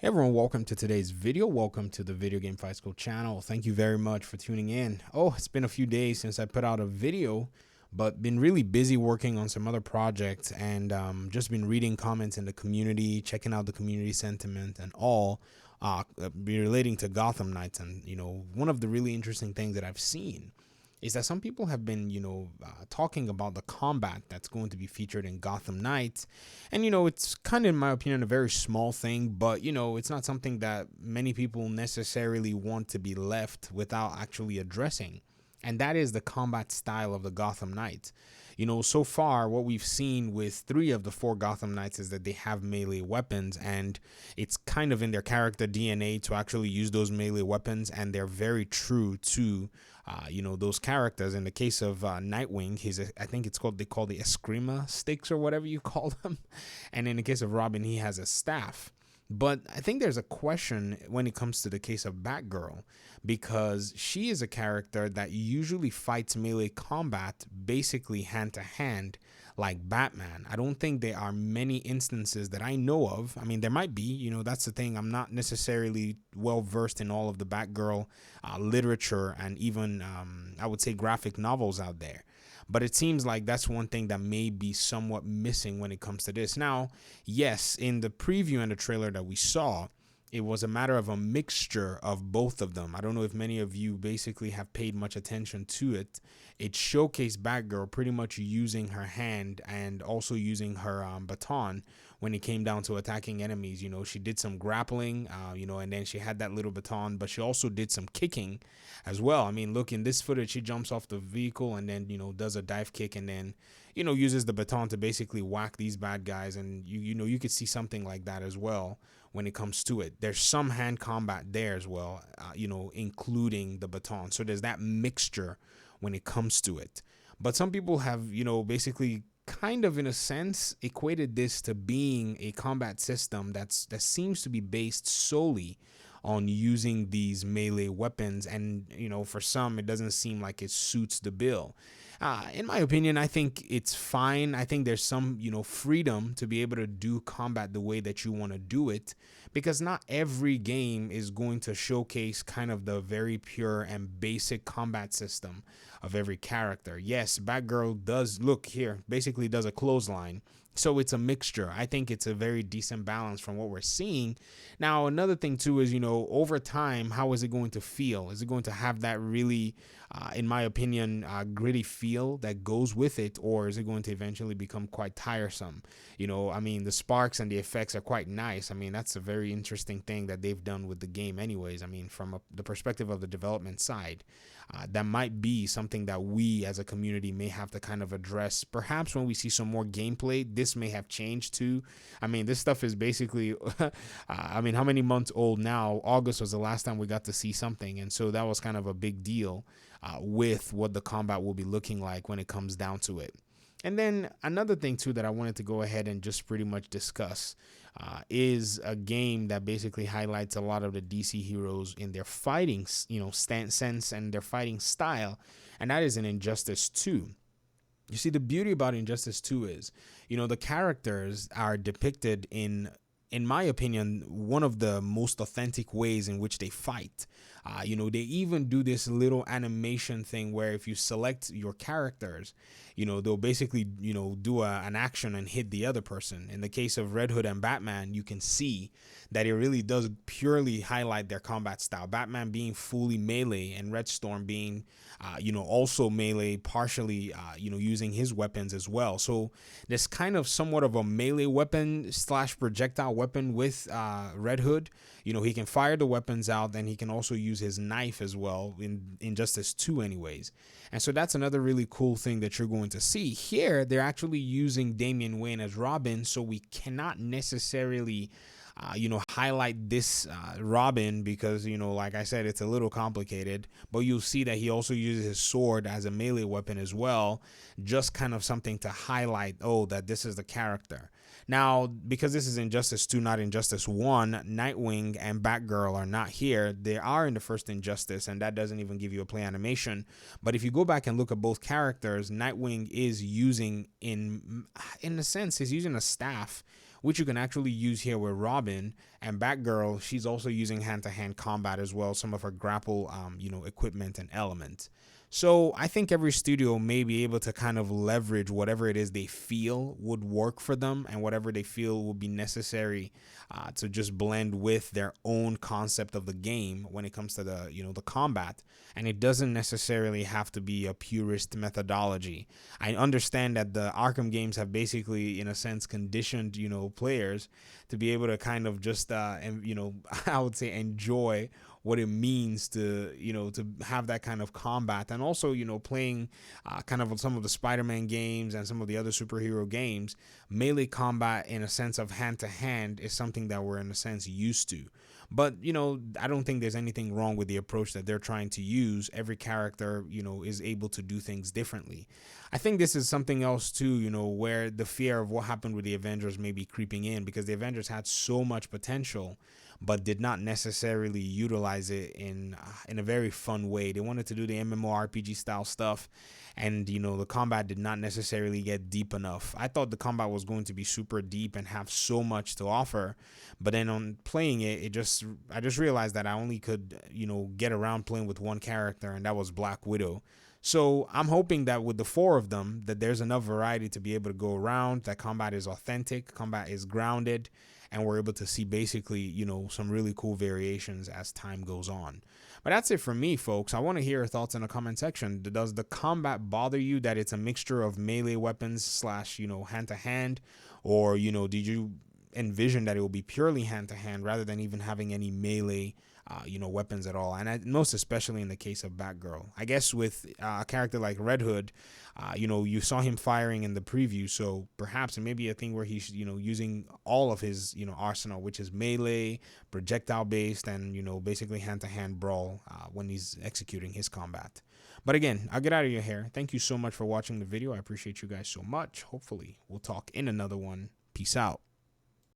Hey everyone, welcome to today's video. Welcome to the Video Game Fight School channel. Thank you very much for tuning in. It's been a few days since I put out a video, but been really busy working on some other projects and just been reading comments in the community, checking out the community sentiment and all relating to Gotham Knights. And, one of the really interesting things that I've seen is that some people have been, talking about the combat that's going to be featured in Gotham Knights. And, it's kind of, in my opinion, a very small thing, but, it's not something that many people necessarily want to be left without actually addressing. And that is the combat style of the Gotham Knights. So far, what we've seen with 3 of the 4 Gotham Knights is that they have melee weapons, and it's kind of in their character DNA to actually use those melee weapons, and they're very true to those characters. In the case of Nightwing, I think they call the Eskrima sticks or whatever you call them. And in the case of Robin, he has a staff. But I think there's a question when it comes to the case of Batgirl, because she is a character that usually fights melee combat basically hand to hand like Batman. I don't think there are many instances that I know of. I mean, there might be, that's the thing. I'm not necessarily well versed in all of the Batgirl literature and even, I would say, graphic novels out there. But it seems like that's one thing that may be somewhat missing when it comes to this. Now, yes, in the preview and the trailer that we saw, it was a matter of a mixture of both of them. I don't know if many of you basically have paid much attention to it. It showcased Batgirl pretty much using her hand and also using her baton when it came down to attacking enemies. She did some grappling, and then she had that little baton, but she also did some kicking as well. I mean, look, in this footage, she jumps off the vehicle and then, does a dive kick and then, uses the baton to basically whack these bad guys. And, you could see something like that as well when it comes to it. There's some hand combat there as well, including the baton. So there's that mixture when it comes to it. But some people have, basically kind of in a sense equated this to being a combat system that seems to be based solely on using these melee weapons. And, for some, it doesn't seem like it suits the bill. In my opinion, I think it's fine. I think there's some, freedom to be able to do combat the way that you want to do it, because not every game is going to showcase kind of the very pure and basic combat system of every character. Yes, Batgirl does, look here, basically does a clothesline. So it's a mixture. I think it's a very decent balance from what we're seeing. Now, another thing too is, over time, how is it going to feel? Is it going to have that really, in my opinion, gritty feel that goes with it? Or is it going to eventually become quite tiresome? I mean, the sparks and the effects are quite nice. I mean, that's a very interesting thing that they've done with the game anyways. I mean, from the perspective of the development side, that might be something that we as a community may have to kind of address. Perhaps when we see some more gameplay, this may have changed too. I mean, this stuff is basically, I mean, how many months old now? August was the last time we got to see something. And so that was kind of a big deal with what the combat will be looking like when it comes down to it. And then another thing too that I wanted to go ahead and just pretty much discuss is a game that basically highlights a lot of the DC heroes in their fighting, sense and their fighting style, and that is in Injustice 2. You see, the beauty about Injustice 2 is, the characters are depicted in my opinion, one of the most authentic ways in which they fight. They even do this little animation thing where if you select your characters, they'll basically, do an action and hit the other person. In the case of Red Hood and Batman, you can see that it really does purely highlight their combat style. Batman being fully melee and Red Storm being, also melee, partially, using his weapons as well. So there's kind of somewhat of a melee weapon / projectile weapon with Red Hood. He can fire the weapons out, and he can also use his knife as well in Injustice 2 anyways. And so that's another really cool thing that you're going to see. Here, they're actually using Damian Wayne as Robin, so we cannot necessarily highlight this Robin because, like I said, it's a little complicated, but you'll see that he also uses his sword as a melee weapon as well, just kind of something to highlight, that this is the character. Now, because this is Injustice 2, not Injustice 1, Nightwing and Batgirl are not here. They are in the first Injustice, and that doesn't even give you a play animation. But if you go back and look at both characters, Nightwing is using, in a sense, he's using a staff which you can actually use here with Robin. And Batgirl, she's also using hand-to-hand combat as well, some of her grapple, equipment and elements. So I think every studio may be able to kind of leverage whatever it is they feel would work for them and whatever they feel will be necessary to just blend with their own concept of the game when it comes to the combat. And it doesn't necessarily have to be a purist methodology. I understand that the Arkham games have basically, in a sense, conditioned, players to be able to kind of just, I would say enjoy what it means to have that kind of combat. And also playing kind of some of the Spider-Man games and some of the other superhero games, melee combat in a sense of hand to hand is something that we're in a sense used to. But I don't think there's anything wrong with the approach that they're trying to use. Every character is able to do things differently. I think this is something else too, where the fear of what happened with the Avengers may be creeping in, because the Avengers had so much potential but did not necessarily utilize it in a very fun way. They wanted to do the MMORPG style stuff, and the combat did not necessarily get deep enough. I thought the combat was going to be super deep and have so much to offer, but then on playing it, I just realized that I only could get around playing with one character, and that was Black Widow. So I'm hoping that with the 4 of them, that there's enough variety to be able to go around, that combat is authentic, combat is grounded, and we're able to see basically, some really cool variations as time goes on. But that's it for me, folks. I want to hear your thoughts in the comment section. Does the combat bother you that it's a mixture of melee weapons / hand-to-hand? Or, did you envision that it will be purely hand-to-hand rather than even having any melee weapons at all? And most especially in the case of Batgirl. I guess with a character like Red Hood, you saw him firing in the preview, so perhaps it may be a thing where he's using all of his arsenal, which is melee, projectile based, and basically hand-to-hand brawl when he's executing his combat. But again, I'll get out of your hair. Thank you so much for watching the video. I appreciate you guys so much. Hopefully we'll talk in another one. Peace out.